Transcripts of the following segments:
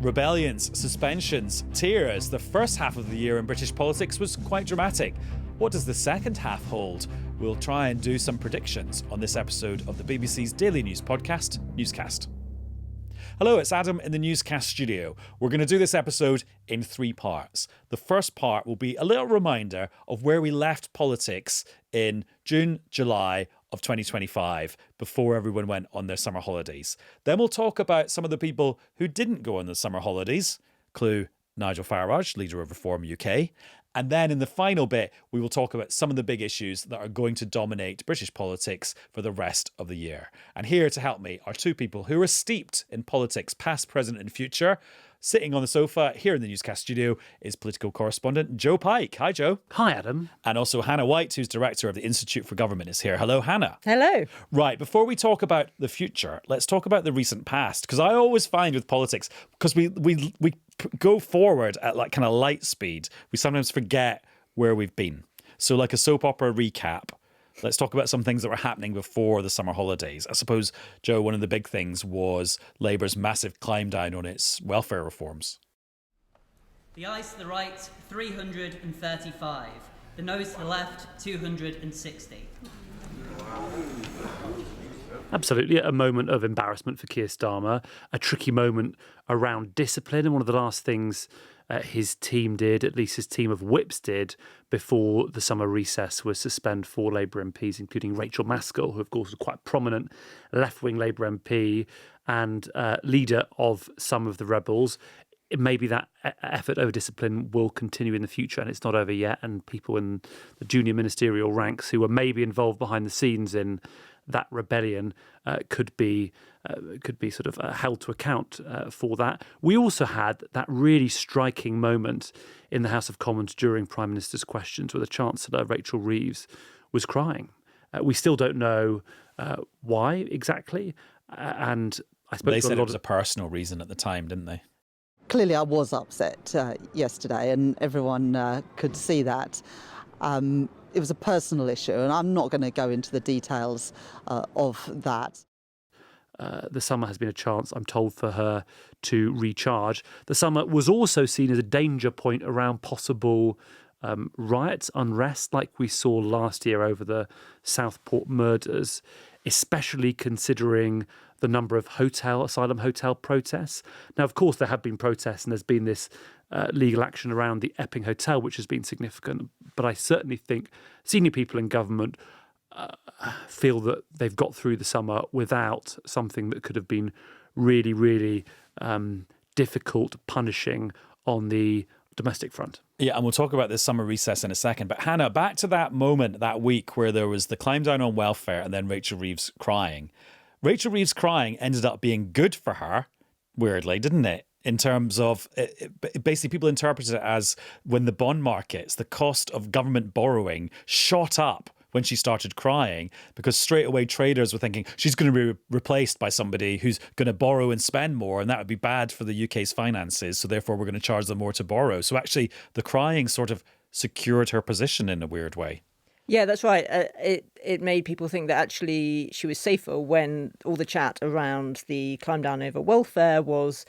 Rebellions, suspensions, tears. The first half of the year in British politics was quite dramatic. What does the second half hold? We'll try and do some predictions on this episode of the BBC's daily news podcast, Newscast. Hello, it's Adam in the Newscast studio. We're going to do this episode in three parts. The first part will be a little reminder of where we left politics in June, July of 2025, before everyone went on their summer holidays. Then we'll talk about some of the people who didn't go on the summer holidays. Clue, Nigel Farage, leader of Reform UK. And then in the final bit, we will talk about some of the big issues that are going to dominate British politics for the rest of the year. And here to help me are two people who are steeped in politics, past, present and future. Sitting on the sofa here in the Newscast studio is political correspondent Joe Pike. Hi, Joe. Hi, Adam. And also Hannah White, who's director of the Institute for Government, is here. Hello, Hannah. Hello. Right, before we talk about the future, let's talk about the recent past. Because I always find with politics, because we go forward at like kind of light speed, we sometimes forget where we've been. So like a soap opera recap. Let's talk about some things that were happening before the summer holidays. I suppose, Joe, one of the big things was Labour's massive climb down on its welfare reforms. The ayes to the right, 335. The noes to the left, 260. Absolutely, a moment of embarrassment for Keir Starmer, a tricky moment around discipline, and one of the last things his team did, at least his team of whips did, before the summer recess was suspend 4 Labour MPs, including Rachel Maskell, who of course was quite a prominent left-wing Labour MP and leader of some of the rebels. Maybe that effort over discipline will continue in the future, and it's not over yet, and people in the junior ministerial ranks who were maybe involved behind the scenes in that rebellion could be sort of held to account for that. We also had that really striking moment in the House of Commons during Prime Minister's questions where the Chancellor, Rachel Reeves, was crying. We still don't know why exactly, and I suppose they said it was a personal reason at the time, didn't they? Clearly, I was upset yesterday, and everyone could see that. It was a personal issue, and I'm not going to go into the details of that. The summer has been a chance, I'm told, for her to recharge. The summer was also seen as a danger point around possible riots, unrest, like we saw last year over the Southport murders, especially considering the number of asylum hotel protests. Now, of course, there have been protests and there's been this legal action around the Epping Hotel, which has been significant. But I certainly think senior people in government feel that they've got through the summer without something that could have been really, really difficult, punishing on the domestic front. Yeah, and we'll talk about this summer recess in a second. But Hannah, back to that moment that week where there was the climb down on welfare and then Rachel Reeves crying. Rachel Reeves crying ended up being good for her, weirdly, didn't it? In terms of, basically people interpreted it as when the bond markets, the cost of government borrowing shot up when she started crying, because straight away traders were thinking she's going to be replaced by somebody who's going to borrow and spend more, and that would be bad for the UK's finances, so therefore we're going to charge them more to borrow. So actually the crying sort of secured her position in a weird way. Yeah, that's right. It made people think that actually she was safer when all the chat around the climb down over welfare was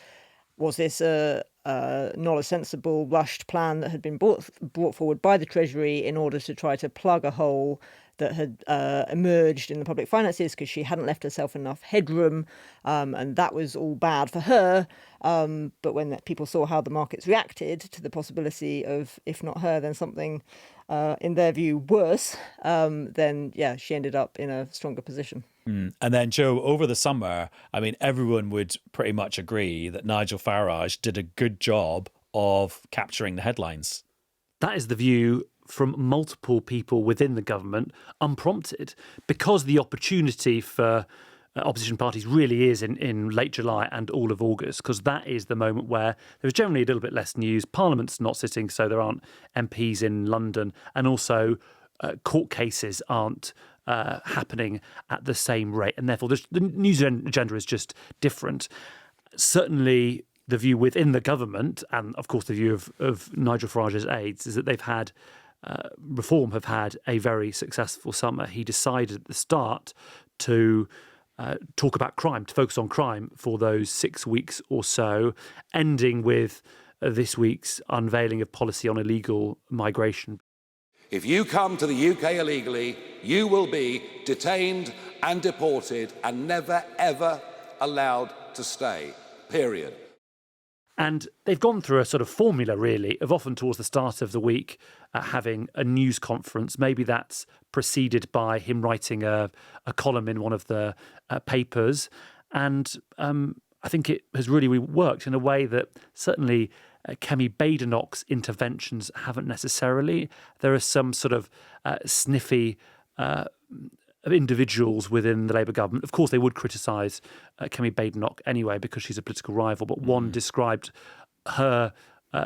this not a sensible, rushed plan that had been brought forward by the Treasury in order to try to plug a hole that had emerged in the public finances because she hadn't left herself enough headroom, and that was all bad for her. But when people saw how the markets reacted to the possibility of, if not her, then something in their view worse, then yeah, she ended up in a stronger position. And then, Joe, over the summer, I mean, everyone would pretty much agree that Nigel Farage did a good job of capturing the headlines. That is the view from multiple people within the government, unprompted, because the opportunity for opposition parties really is in late July and all of August, because that is the moment where there's generally a little bit less news. Parliament's not sitting, so there aren't MPs in London, and also court cases aren't happening at the same rate, and therefore the news agenda is just different. Certainly the view within the government, and of course the view of Nigel Farage's aides, is that they've had Reform have had a very successful summer. He decided at the start to talk about crime, to focus on crime for those 6 weeks or so, ending with this week's unveiling of policy on illegal migration. If you come to the UK illegally, you will be detained and deported and never, ever allowed to stay, period. And they've gone through a sort of formula, really, of often towards the start of the week having a news conference. Maybe that's preceded by him writing a column in one of the papers. And I think it has really worked in a way that certainly Kemi Badenoch's interventions haven't necessarily. There are some sort of sniffy individuals within the Labour government. Of course, they would criticise Kemi Badenoch anyway because she's a political rival, but one described her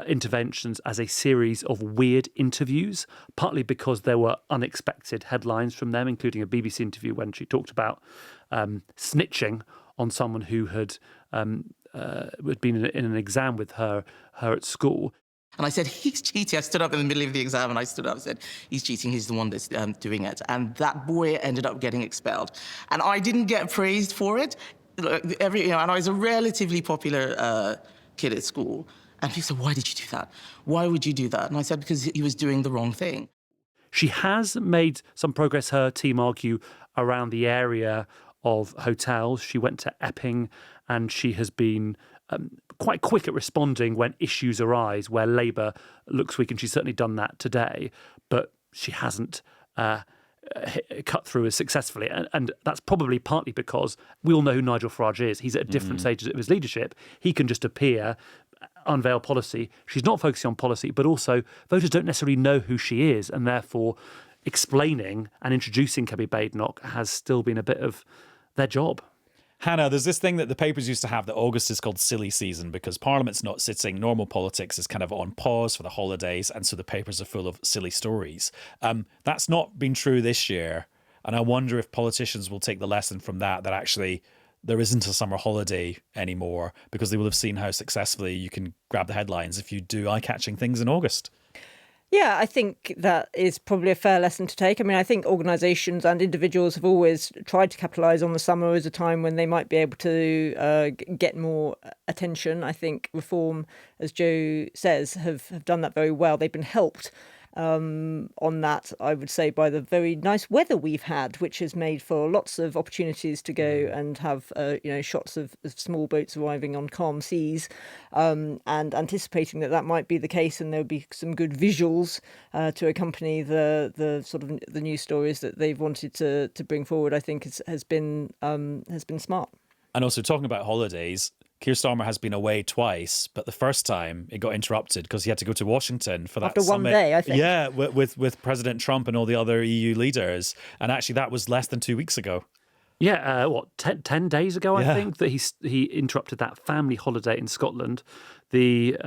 interventions as a series of weird interviews, partly because there were unexpected headlines from them, including a BBC interview when she talked about snitching on someone who had been in an exam with her at school. And I said, he's cheating. I stood up in the middle of the exam and I stood up and said, he's cheating, he's the one that's doing it. And that boy ended up getting expelled. And I didn't get praised for it. And I was a relatively popular kid at school. And people said, why did you do that? Why would you do that? And I said, because he was doing the wrong thing. She has made some progress, her team argue, around the area of hotels. She went to Epping and she has been quite quick at responding when issues arise where Labour looks weak, and she's certainly done that today, but she hasn't cut through as successfully. And that's probably partly because we all know who Nigel Farage is. He's at a different stage of his leadership. He can just appear, unveil policy. She's not focusing on policy, but also voters don't necessarily know who she is, and therefore explaining and introducing Kemi Badenoch has still been a bit of their job. Hannah, there's this thing that the papers used to have that August is called silly season because Parliament's not sitting. Normal politics is kind of on pause for the holidays, and so the papers are full of silly stories. That's not been true this year, and I wonder if politicians will take the lesson from that actually there isn't a summer holiday anymore, because they will have seen how successfully you can grab the headlines if you do eye-catching things in August. Yeah, I think that is probably a fair lesson to take. I mean, I think organisations and individuals have always tried to capitalise on the summer as a time when they might be able to get more attention. I think Reform, as Joe says, have done that very well. They've been helped on that, I would say, by the very nice weather we've had, which has made for lots of opportunities to go and have shots of small boats arriving on calm seas, and anticipating that might be the case, and there would be some good visuals to accompany the sort of the news stories that they've wanted to bring forward. I think has been smart. And also, talking about holidays, Keir Starmer has been away twice, but the first time it got interrupted because he had to go to Washington for that after summit. 1 day, I think. Yeah, with President Trump and all the other EU leaders. And actually, that was less than 2 weeks ago. Yeah, 10 days ago, I think, that he interrupted that family holiday in Scotland. The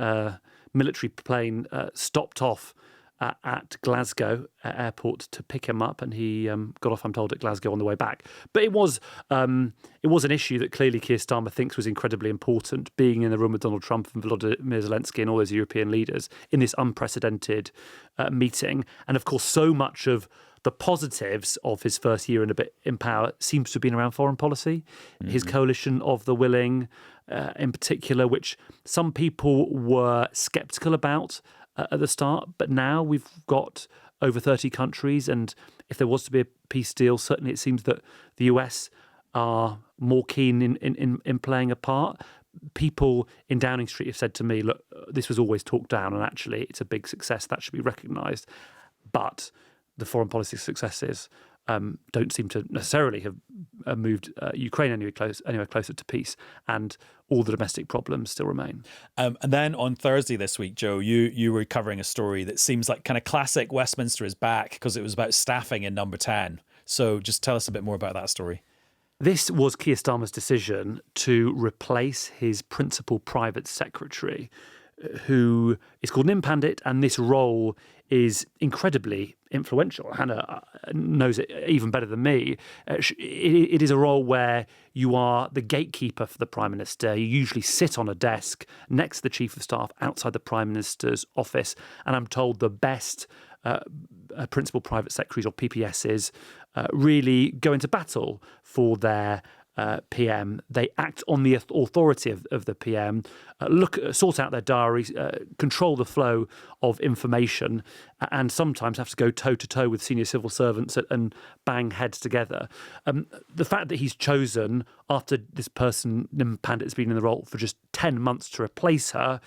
military plane stopped off at Glasgow airport to pick him up, and he got off, I'm told, at Glasgow on the way back. But it was an issue that clearly Keir Starmer thinks was incredibly important, being in the room with Donald Trump and Volodymyr Zelensky and all those European leaders in this unprecedented meeting. And of course, so much of the positives of his first year and a bit in power seems to have been around foreign policy. His coalition of the willing, in particular, which some people were sceptical about at the start, but now we've got over 30 countries, and if there was to be a peace deal, certainly it seems that the US are more keen in playing a part. People in Downing Street have said to me, look, this was always talked down, and actually it's a big success that should be recognised. But the foreign policy successes don't seem to necessarily have moved Ukraine anywhere closer to peace, and all the domestic problems still remain. And then on Thursday this week, Joe, you were covering a story that seems like kind of classic Westminster is back, because it was about staffing in Number 10. So just tell us a bit more about that story. This was Keir Starmer's decision to replace his principal private secretary, who is called Nim Pandit, and this role is incredibly influential. Hannah knows it even better than me. It is a role where you are the gatekeeper for the Prime Minister. You usually sit on a desk next to the Chief of Staff outside the Prime Minister's office, and I'm told the best principal private secretaries, or PPSs, really go into battle for their PM. They act on the authority of the PM, sort out their diaries, control the flow of information, and sometimes have to go toe-to-toe with senior civil servants and bang heads together. The fact that he's chosen, after this person, Nim Pandit's been in the role for just 10 months, to replace her,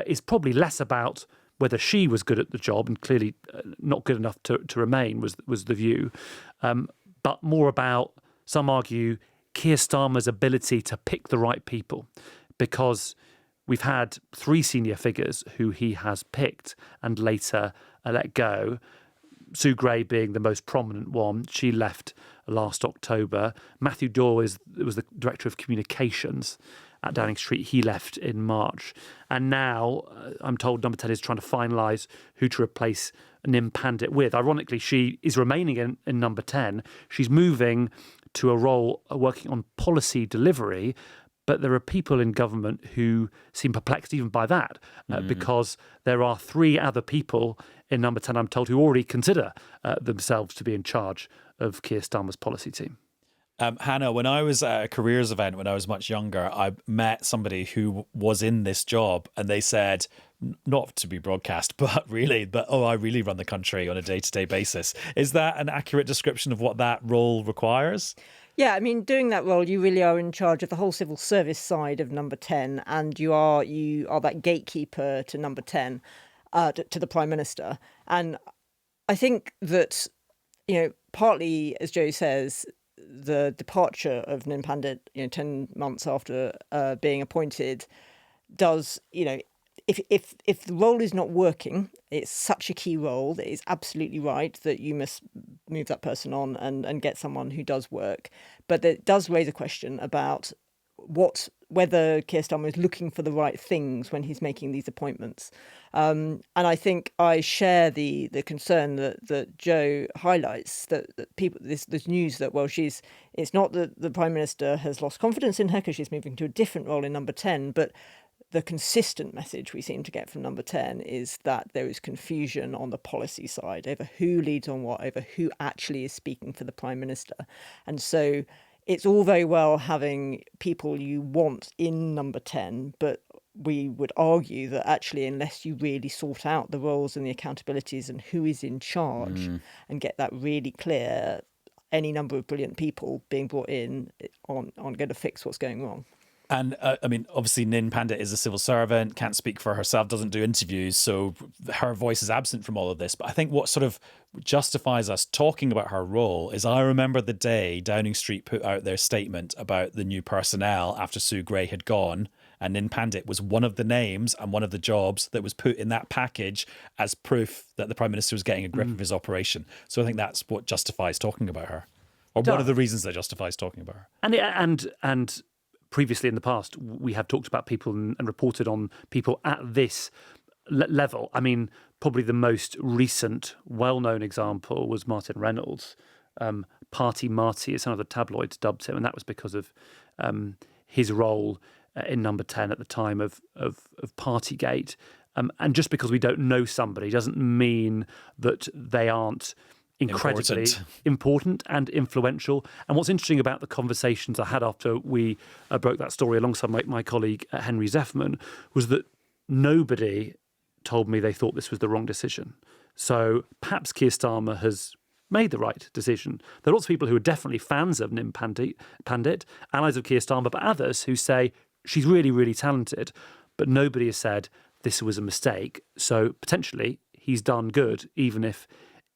is probably less about whether she was good at the job, and clearly not good enough to remain was the view, but more about, some argue, Keir Starmer's ability to pick the right people, because we've had 3 senior figures who he has picked and later let go. Sue Gray being the most prominent one. She left last October. Matthew Doyle was the Director of Communications at Downing Street. He left in March. And now I'm told Number 10 is trying to finalise who to replace Nim Pandit with. Ironically, she is remaining in Number 10. She's moving to a role working on policy delivery, but there are people in government who seem perplexed even by that, because there are 3 other people in Number 10, I'm told, who already consider themselves to be in charge of Keir Starmer's policy team. Hannah, when I was at a careers event when I was much younger, I met somebody who was in this job, and they said, not to be broadcast, but I really run the country on a day-to-day basis. Is that an accurate description of what that role requires? Yeah, I mean, doing that role, you really are in charge of the whole civil service side of Number 10, and you are that gatekeeper to Number 10, to the Prime Minister. And I think that, partly, as Joe says, the departure of Nim Pandit, 10 months after being appointed, does, if the role is not working, it's such a key role that it's absolutely right that you must move that person on and get someone who does work. But it does raise a question about whether Keir Starmer is looking for the right things when he's making these appointments. And I think I share the concern that Joe highlights, that people, this news that, it's not that the Prime Minister has lost confidence in her because she's moving to a different role in Number 10, but the consistent message we seem to get from Number 10 is that there is confusion on the policy side over who leads on what, over who actually is speaking for the Prime Minister. And so it's all very well having people you want in Number 10, but we would argue that actually, unless you really sort out the roles and the accountabilities and who is in charge and get that really clear, any number of brilliant people being brought in aren't going to fix what's going wrong. And obviously Nin Pandit is a civil servant, can't speak for herself, doesn't do interviews, so her voice is absent from all of this. But I think what sort of justifies us talking about her role is, I remember the day Downing Street put out their statement about the new personnel after Sue Gray had gone, and Nin Pandit was one of the names and one of the jobs that was put in that package as proof that the Prime Minister was getting a grip of his operation. So I think that's what justifies talking about her, or one of the reasons that justifies talking about her. And previously in the past, we have talked about people and reported on people at this level. I mean, probably the most recent well-known example was Martin Reynolds. Party Marty, as some of the tabloids dubbed him, and that was because of his role in Number 10 at the time of Partygate. And just because we don't know somebody doesn't mean that they aren't incredibly important and influential. And what's interesting about the conversations I had after we broke that story alongside my colleague Henry Zeffman was that nobody told me they thought this was the wrong decision. So perhaps Keir Starmer has made the right decision. There are lots of people who are definitely fans of Nim Pandit, allies of Keir Starmer, but others who say she's really, really talented, but nobody has said this was a mistake. So potentially he's done good, even if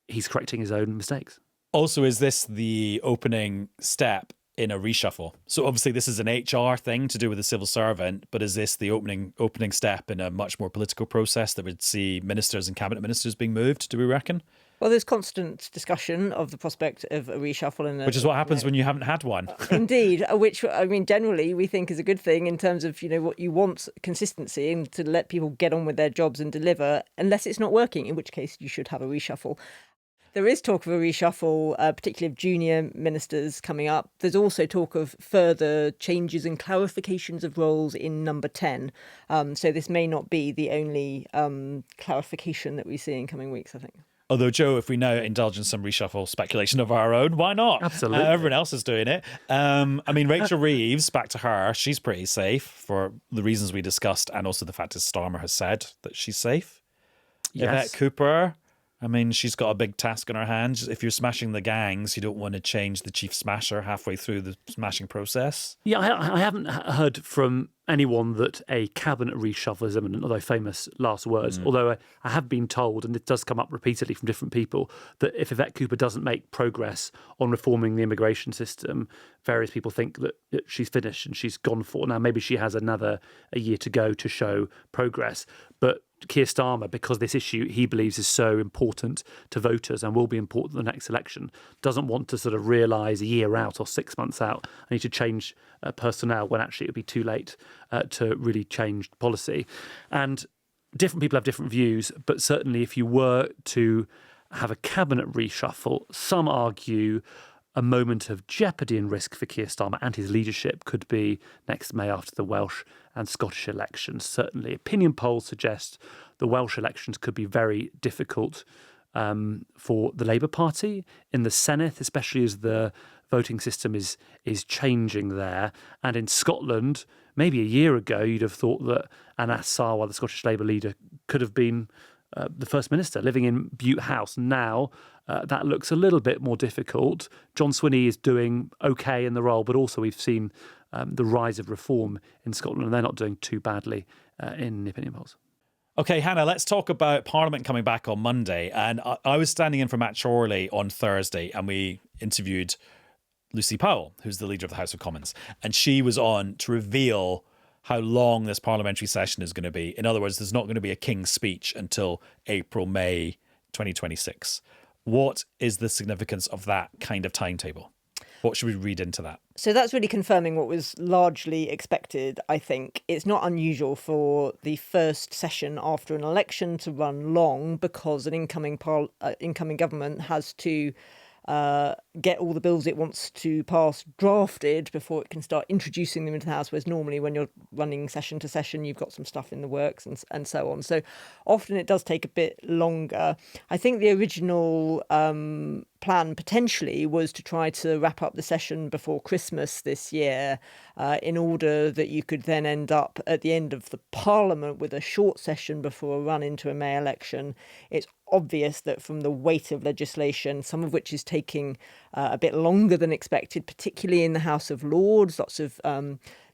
he's correcting his own mistakes. Also, is this the opening step in a reshuffle? So obviously this is an HR thing to do with a civil servant, but is this the opening step in a much more political process that would see ministers and cabinet ministers being moved, do we reckon? Well, there's constant discussion of the prospect of a reshuffle. Which is what happens when you haven't had one. Indeed, which, I mean, generally we think is a good thing in terms of, what you want consistency and to let people get on with their jobs and deliver, unless it's not working, in which case you should have a reshuffle. There is talk of a reshuffle, particularly of junior ministers coming up. There's also talk of further changes and clarifications of roles in Number 10. So this may not be the only clarification that we see in coming weeks, I think. Although, Joe, if we now indulge in some reshuffle speculation of our own, why not? Absolutely. Everyone else is doing it. Rachel Reeves, back to her, she's pretty safe for the reasons we discussed, and also the fact that Starmer has said that she's safe. Yes. Yvette Cooper, she's got a big task on her hands. If you're smashing the gangs, you don't want to change the chief smasher halfway through the smashing process. Yeah, I haven't heard from anyone that a cabinet reshuffle is imminent, although famous last words. Although I have been told, and it does come up repeatedly from different people, that if Yvette Cooper doesn't make progress on reforming the immigration system, various people think that she's finished and she's gone for. Now, maybe she has a year to go to show progress. But Keir Starmer, because this issue he believes is so important to voters and will be important in the next election, doesn't want to sort of realise a year out or 6 months out I need to change personnel when actually it would be too late to really change policy. And different people have different views, but certainly if you were to have a cabinet reshuffle, some argue a moment of jeopardy and risk for Keir Starmer and his leadership could be next May after the Welsh and Scottish elections. Certainly, opinion polls suggest the Welsh elections could be very difficult for the Labour Party in the Senate, especially as the voting system is changing there. And in Scotland, maybe a year ago, you'd have thought that Anas Sarwar, the Scottish Labour leader, could have been the First Minister living in Bute House. Now, that looks a little bit more difficult. John Swinney is doing okay in the role, but also we've seen the rise of reform in Scotland, and they're not doing too badly in the opinion polls. Okay, Hannah, let's talk about Parliament coming back on Monday. And I was standing in for Matt Chorley on Thursday, and we interviewed Lucy Powell, who's the leader of the House of Commons. And she was on to reveal how long this parliamentary session is going to be. In other words, there's not going to be a King's speech until April, May 2026. What is the significance of that kind of timetable? What should we read into that? So that's really confirming what was largely expected, I think. It's not unusual for the first session after an election to run long because an incoming government has to get all the bills it wants to pass drafted before it can start introducing them into the House, whereas normally when you're running session to session, you've got some stuff in the works and so on. So often it does take a bit longer. I think the original plan potentially was to try to wrap up the session before Christmas this year in order that you could then end up at the end of the Parliament with a short session before a run into a May election. It's obvious that from the weight of legislation, some of which is taking a bit longer than expected, particularly in the House of Lords, lots of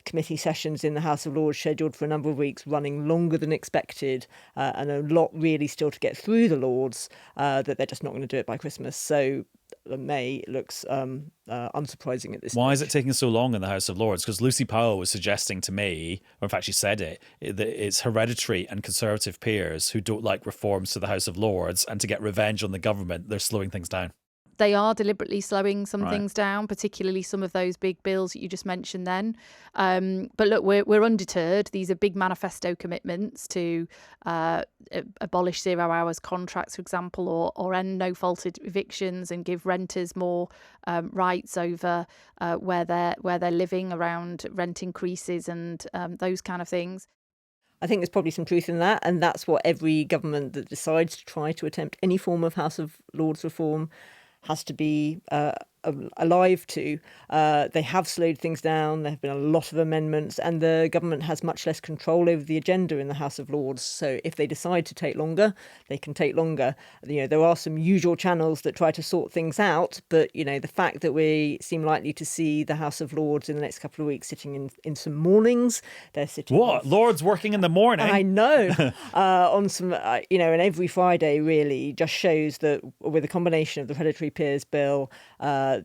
committee sessions in the House of Lords scheduled for a number of weeks, running longer than expected, and a lot really still to get through the Lords, that they're just not going to do it by Christmas. So May looks unsurprising at this Why stage. is it taking so long in the House of Lords? Because Lucy Powell was suggesting to me, or in fact she said it, that it's hereditary and Conservative peers who don't like reforms to the House of Lords, and to get revenge on the government, they're slowing things down. They are deliberately slowing some things down, particularly some of those big bills that you just mentioned then. But look, we're undeterred. These are big manifesto commitments to abolish 0 hours contracts, for example, or end no-faulted evictions and give renters more rights over where they're living around rent increases and those kind of things. I think there's probably some truth in that, and that's what every government that decides to try to attempt any form of House of Lords reform has to be alive to. They have slowed things down. There have been a lot of amendments, and the government has much less control over the agenda in the House of Lords. So if they decide to take longer, they can take longer. There are some usual channels that try to sort things out, but the fact that we seem likely to see the House of Lords in the next couple of weeks sitting in some mornings, they're sitting. What? Lords working in the morning? I know. On some, and every Friday really just shows that with a combination of the hereditary peers bill,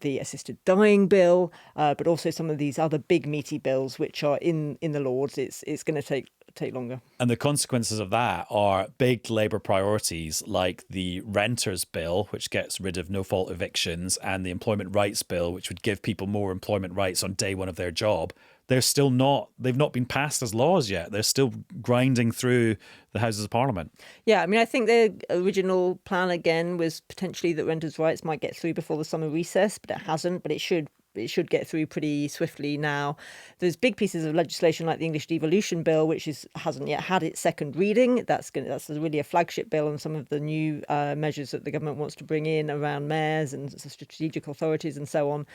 the assisted dying bill, but also some of these other big meaty bills which are in the Lords, it's going to take longer. And the consequences of that are big Labour priorities like the Renters Bill, which gets rid of no-fault evictions, and the Employment Rights Bill, which would give people more employment rights on day one of their job. They've not been passed as laws yet. They're still grinding through the Houses of Parliament. Yeah, I think the original plan again was potentially that renters' rights might get through before the summer recess, but it hasn't. But it should it should get through pretty swiftly now. There's big pieces of legislation like the English Devolution Bill, which hasn't yet had its second reading. That's really a flagship bill, and some of the new measures that the government wants to bring in around mayors and strategic authorities and so on,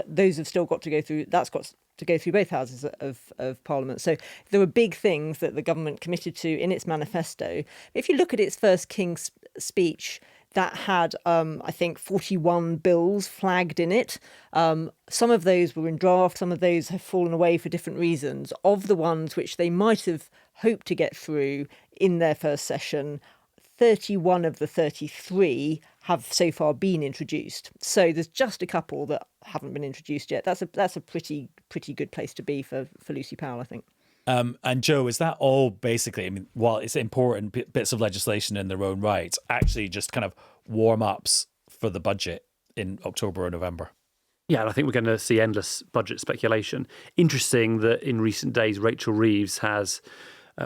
those have still got to go through. That's got to go through both houses of Parliament. So there were big things that the government committed to in its manifesto. If you look at its first King's speech, that had, I think, 41 bills flagged in it. Some of those were in draft. Some of those have fallen away for different reasons. Of the ones which they might have hoped to get through in their first session, 31 of the 33 have so far been introduced. So there's just a couple that haven't been introduced yet. That's a pretty good place to be for Lucy Powell, I think. And Joe, is that all basically, I mean, while it's important bits of legislation in their own right, actually just kind of warm-ups for the budget in October or November? Yeah, and I think we're going to see endless budget speculation. Interesting that in recent days, Rachel Reeves has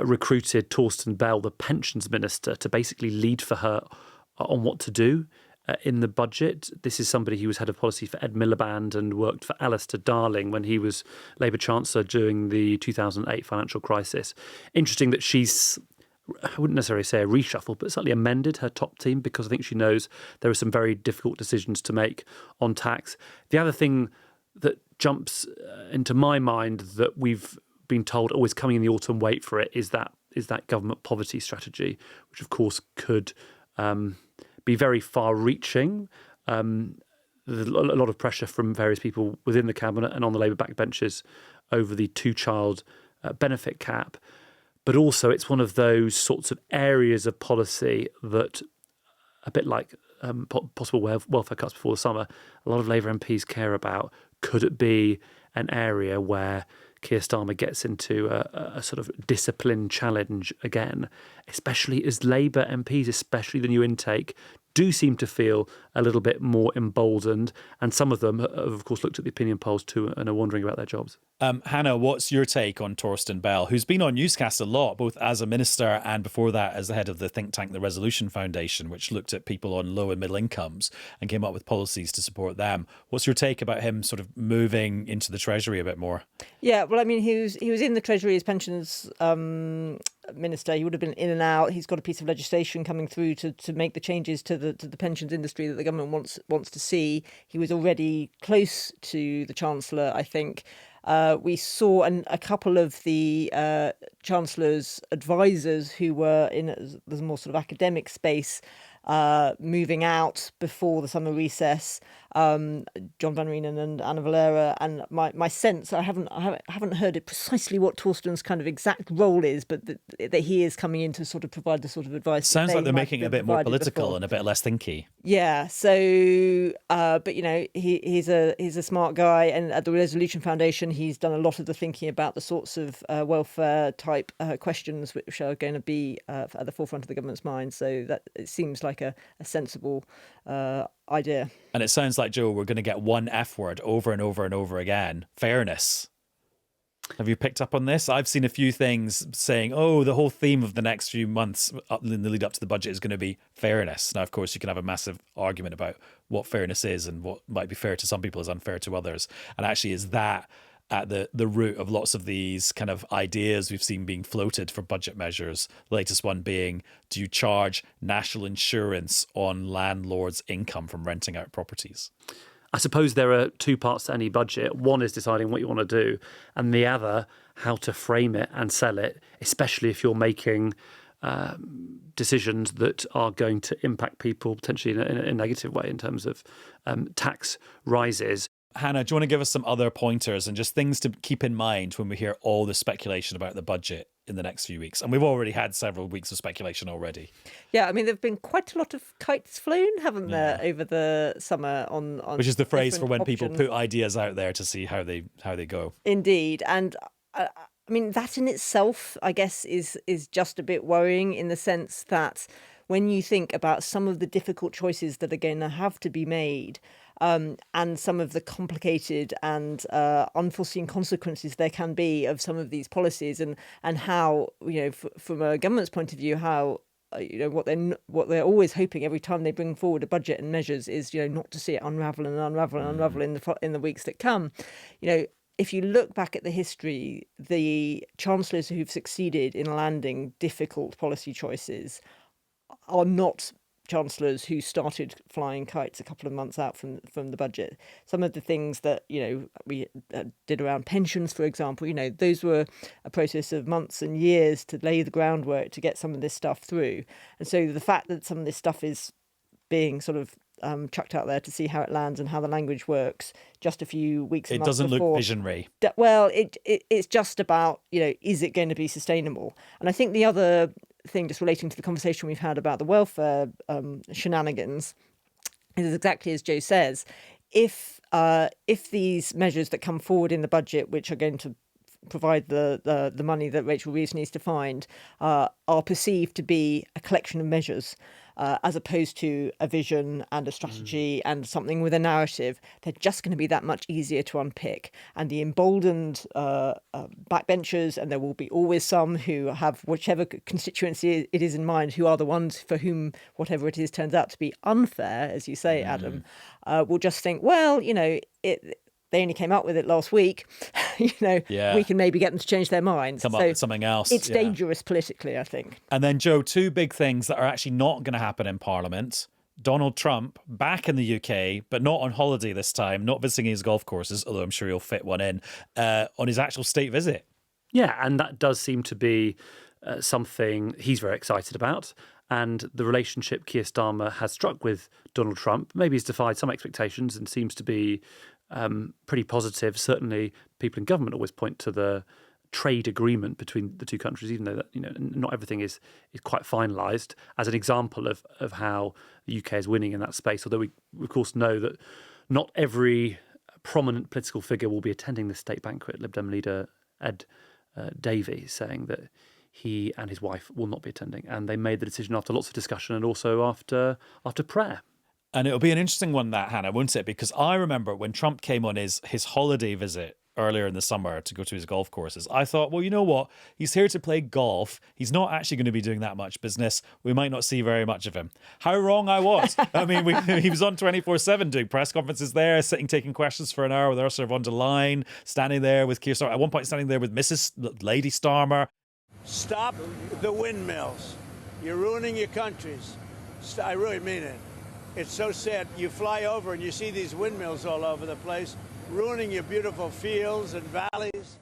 recruited Torsten Bell, the pensions minister, to basically lead for her on what to do in the budget. This is somebody who was head of policy for Ed Miliband and worked for Alistair Darling when he was Labour Chancellor during the 2008 financial crisis. Interesting that she's, I wouldn't necessarily say a reshuffle, but certainly amended her top team, because I think she knows there are some very difficult decisions to make on tax. The other thing that jumps into my mind that we've been told always coming in the autumn, wait for it, is that government poverty strategy, which of course could be very far-reaching. There's a lot of pressure from various people within the cabinet and on the Labour backbenches over the two-child benefit cap. But also it's one of those sorts of areas of policy that, a bit like possible welfare cuts before the summer, a lot of Labour MPs care about. Could it be an area where Keir Starmer gets into a sort of discipline challenge again, especially as Labour MPs, especially the new intake, do seem to feel a little bit more emboldened, and some of them have, of course, looked at the opinion polls too and are wondering about their jobs. Hannah, what's your take on Torsten Bell, who's been on Newscast a lot, both as a minister and before that as the head of the think tank, the Resolution Foundation, which looked at people on low and middle incomes and came up with policies to support them. What's your take about him sort of moving into the Treasury a bit more? Yeah, well, I mean, he was in the Treasury as pensions minister. He would have been in and out. He's got a piece of legislation coming through to make the changes to the pensions industry that the government wants to see. He was already close to the Chancellor, I think. We saw a couple of the Chancellor's advisors who were in the more sort of academic space moving out before the summer recess, John Van Reenen and Anna Valera. And my sense, I haven't heard it precisely what Torsten's kind of exact role is, but that he is coming in to sort of provide the sort of advice. Sounds like they're making it a bit more political before. And a bit less thinky. Yeah. So, but you know, he's a smart guy, and at the Resolution Foundation, he's done a lot of the thinking about the sorts of welfare type questions which are going to be at the forefront of the government's mind. So that it seems like a sensible idea. And it sounds like, Joe, we're going to get one F word over and over and over again: fairness. Have you picked up on this? I've seen a few things saying, oh, the whole theme of the next few months in the lead up to the budget is going to be fairness. Now, of course, you can have a massive argument about what fairness is, and what might be fair to some people is unfair to others. And actually, is that at the root of lots of these kind of ideas we've seen being floated for budget measures? The latest one being, do you charge national insurance on landlords' income from renting out properties? I suppose there are two parts to any budget. One is deciding what you want to do, and the other, how to frame it and sell it, especially if you're making decisions that are going to impact people potentially in a negative way in terms of tax rises. Hannah, do you want to give us some other pointers and just things to keep in mind when we hear all the speculation about the budget in the next few weeks? And we've already had several weeks of speculation already. Yeah, I mean, there have been quite a lot of kites flown, haven't there, over the summer on which is the phrase for when options. people put ideas out there to see how they go. Indeed. And I mean, that in itself, I guess, is just a bit worrying, in the sense that when you think about some of the difficult choices that are going to have to be made, and some of the complicated and unforeseen consequences there can be of some of these policies, and how, you know, from a government's point of view, how what they're always hoping every time they bring forward a budget and measures is, not to see it unravel and unravel and unravel in the weeks that come. If you look back at the history, the chancellors who've succeeded in landing difficult policy choices are not chancellors who started flying kites a couple of months out from the budget. Some of the things that we did around pensions, for example, those were a process of months and years to lay the groundwork to get some of this stuff through. And so the fact that some of this stuff is being sort of chucked out there to see how it lands and how the language works just a few weeks and months before. It doesn't look visionary. Well, it's just about, is it going to be sustainable? And I think the other thing, just relating to the conversation we've had about the welfare shenanigans, is exactly as Joe says. If these measures that come forward in the budget, which are going to provide the money that Rachel Reeves needs to find, are perceived to be a collection of measures, as opposed to a vision and a strategy and something with a narrative, they're just going to be that much easier to unpick. And the emboldened backbenchers, and there will be always some who have whichever constituency it is in mind, who are the ones for whom whatever it is turns out to be unfair, as you say, Adam, will just think, well, they only came up with it last week. We can maybe get them to change their minds. Come up with something else. It's dangerous politically, I think. And then, Joe, two big things that are actually not going to happen in Parliament. Donald Trump back in the UK, but not on holiday this time, not visiting his golf courses, although I'm sure he'll fit one in, on his actual state visit. Yeah, and that does seem to be something he's very excited about. And the relationship Keir Starmer has struck with Donald Trump maybe has defied some expectations and seems to be pretty positive. Certainly, people in government always point to the trade agreement between the two countries, even though that not everything is quite finalised, as an example of how the UK is winning in that space. Although we of course know that not every prominent political figure will be attending the state banquet. Lib Dem leader Ed Davey saying that he and his wife will not be attending, and they made the decision after lots of discussion and also after prayer. And it'll be an interesting one, that, Hannah, won't it? Because I remember when Trump came on his holiday visit earlier in the summer to go to his golf courses, I thought, well, you know what? He's here to play golf. He's not actually going to be doing that much business. We might not see very much of him. How wrong I was. I mean, he was on 24/7 doing press conferences there, sitting, taking questions for an hour with Ursula von der Leyen, standing there with Keir Starmer. At one point, standing there with Mrs. Lady Starmer. Stop the windmills. You're ruining your countries. I really mean it. It's so sad. You fly over and you see these windmills all over the place, ruining your beautiful fields and valleys.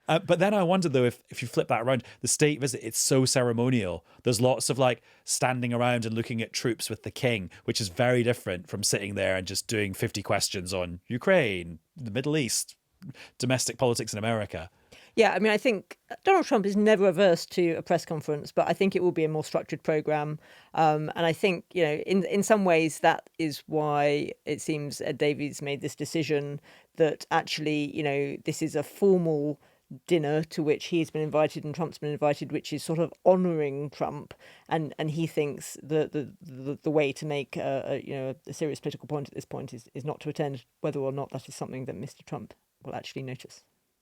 But then I wonder, though, if you flip that around, the state visit, it's so ceremonial. There's lots of standing around and looking at troops with the king, which is very different from sitting there and just doing 50 questions on Ukraine, the Middle East, domestic politics in America. Yeah, I mean, I think Donald Trump is never averse to a press conference, but I think it will be a more structured programme. And I think, in some ways, that is why it seems Ed Davey's made this decision that actually, this is a formal dinner to which he's been invited and Trump's been invited, which is sort of honouring Trump. And he thinks the way to make a serious political point at this point is not to attend, whether or not that is something that Mr. Trump will actually notice.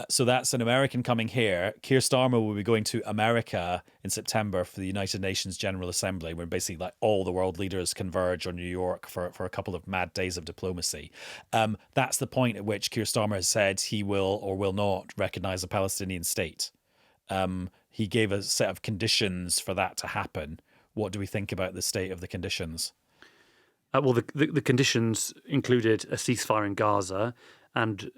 So that's an American coming here. Keir Starmer will be going to America in September for the United Nations General Assembly, where basically all the world leaders converge on New York for a couple of mad days of diplomacy. That's the point at which Keir Starmer has said he will or will not recognise a Palestinian state. He gave a set of conditions for that to happen. What do we think about the state of the conditions? Well, the conditions included a ceasefire in Gaza and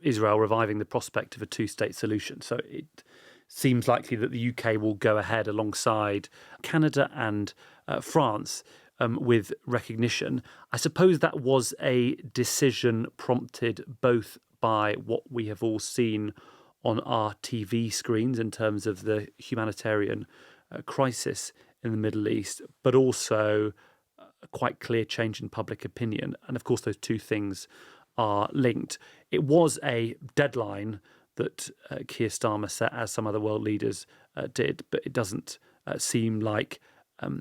Israel reviving the prospect of a two-state solution. So it seems likely that the UK will go ahead alongside Canada and France with recognition. I suppose that was a decision prompted both by what we have all seen on our TV screens in terms of the humanitarian crisis in the Middle East, but also a quite clear change in public opinion. And of course, those two things are linked. It was a deadline that Keir Starmer set, as some other world leaders did, but it doesn't seem like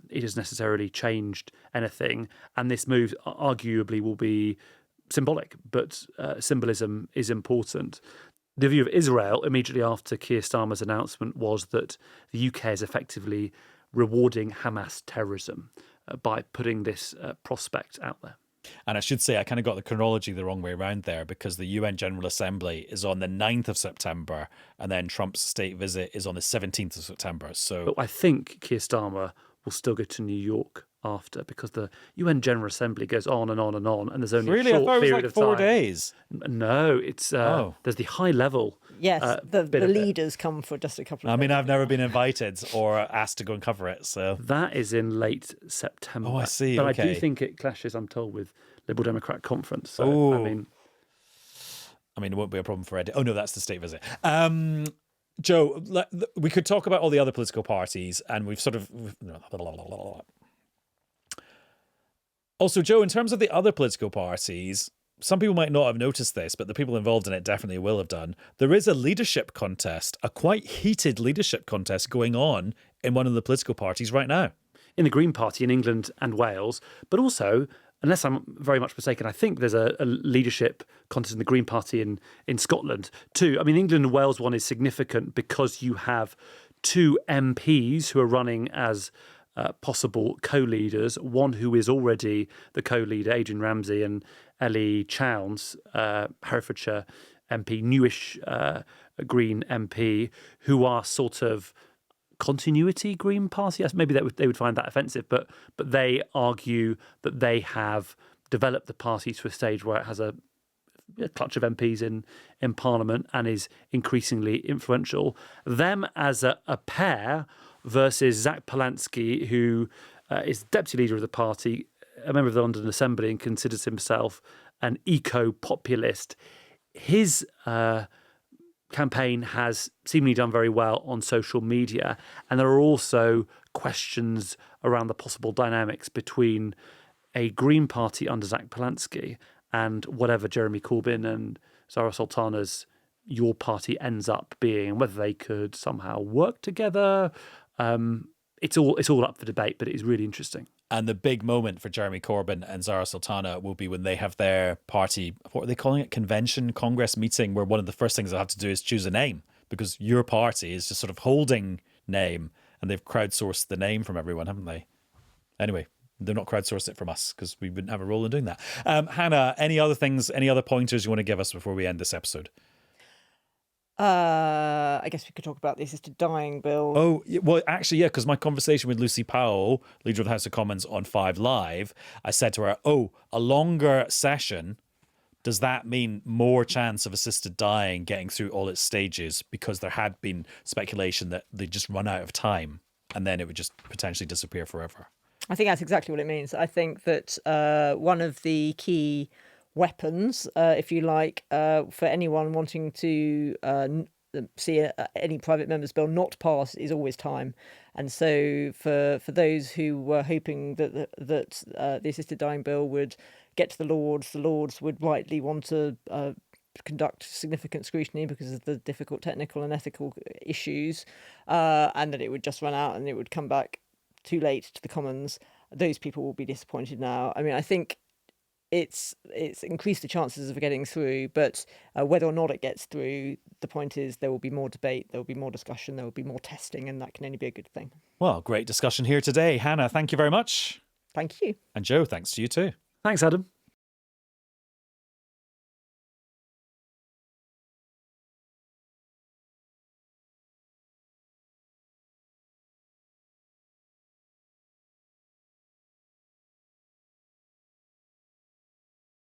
it has necessarily changed anything. And this move arguably will be symbolic, but symbolism is important. The view of Israel immediately after Keir Starmer's announcement was that the UK has effectively rewarding Hamas terrorism by putting this prospect out there. And I should say, I kind of got the chronology the wrong way around there, because the UN General Assembly is on the 9th of September, and then Trump's state visit is on the 17th of September. So But I think Keir Starmer will still go to New York after, because the UN General Assembly goes on and on and on, and there's only really, a I short thought it was period like of 4 time. days. No, it's there's the high level. Yes, the bit of it. leaders come for just a couple of I mean, days. I've never been invited or asked to go and cover it. So That is in late September. Oh, I see, But I okay. do think it clashes, I'm told, with Liberal Democrat conference. So, Ooh. I mean, it won't be a problem for Ed. Oh no, that's the state visit. Joe, we could talk about all the other political parties, and we've sort of. Also, Joe, in terms of the other political parties, some people might not have noticed this, but the people involved in it definitely will have done. There is a leadership contest, a quite heated leadership contest going on in one of the political parties right now. in the Green Party in England and Wales, but also, unless I'm very much mistaken, I think there's a leadership contest in the Green Party in Scotland too. I mean, England and Wales one is significant because you have two MPs who are running as possible co-leaders, one who is already the co-leader, Adrian Ramsay, and Ellie Chowns, Herefordshire MP, newish Green MP, who are sort of continuity Green Party. Yes, maybe they would find that offensive, but they argue that they have developed the party to a stage where it has a clutch of MPs in Parliament and is increasingly influential. Them as a pair versus Zach Polanski, who is deputy leader of the party, a member of the London Assembly, and considers himself an eco-populist. His campaign has seemingly done very well on social media, and there are also questions around the possible dynamics between a Green Party under Zach Polanski and whatever Jeremy Corbyn and Zara Sultana's Your Party ends up being, and whether they could somehow work together. It's all up for debate, but it is really interesting. And the big moment for Jeremy Corbyn and Zara Sultana will be when they have their party, what are they calling it, convention, congress meeting, where one of the first things they'll have to do is choose a name, because your party is just sort of holding name, and they've crowdsourced the name from everyone, haven't they? Anyway, they're not crowdsourced it from us because we wouldn't have a role in doing that. Hannah, any other things, any other pointers you want to give us before we end this episode? I guess we could talk about the assisted dying bill. Oh, well, actually, yeah, because my conversation with Lucy Powell, leader of the House of Commons on 5 Live, I said to her, a longer session, does that mean more chance of assisted dying getting through all its stages? Because there had been speculation that they'd just run out of time and then it would just potentially disappear forever. I think that's exactly what it means. I think that one of the key weapons, if you like, for anyone wanting to see any private member's bill not pass is always time. And so for those who were hoping that the assisted dying bill would get to the Lords would rightly want to conduct significant scrutiny because of the difficult technical and ethical issues, and that it would just run out and it would come back too late to the Commons. Those people will be disappointed now. I mean, I think it's increased the chances of getting through, but whether or not it gets through, the point is there will be more debate, there will be more discussion, there will be more testing, and that can only be a good thing. Well, great discussion here today. Hannah, thank you very much. Thank you. And Joe, thanks to you too. Thanks, Adam.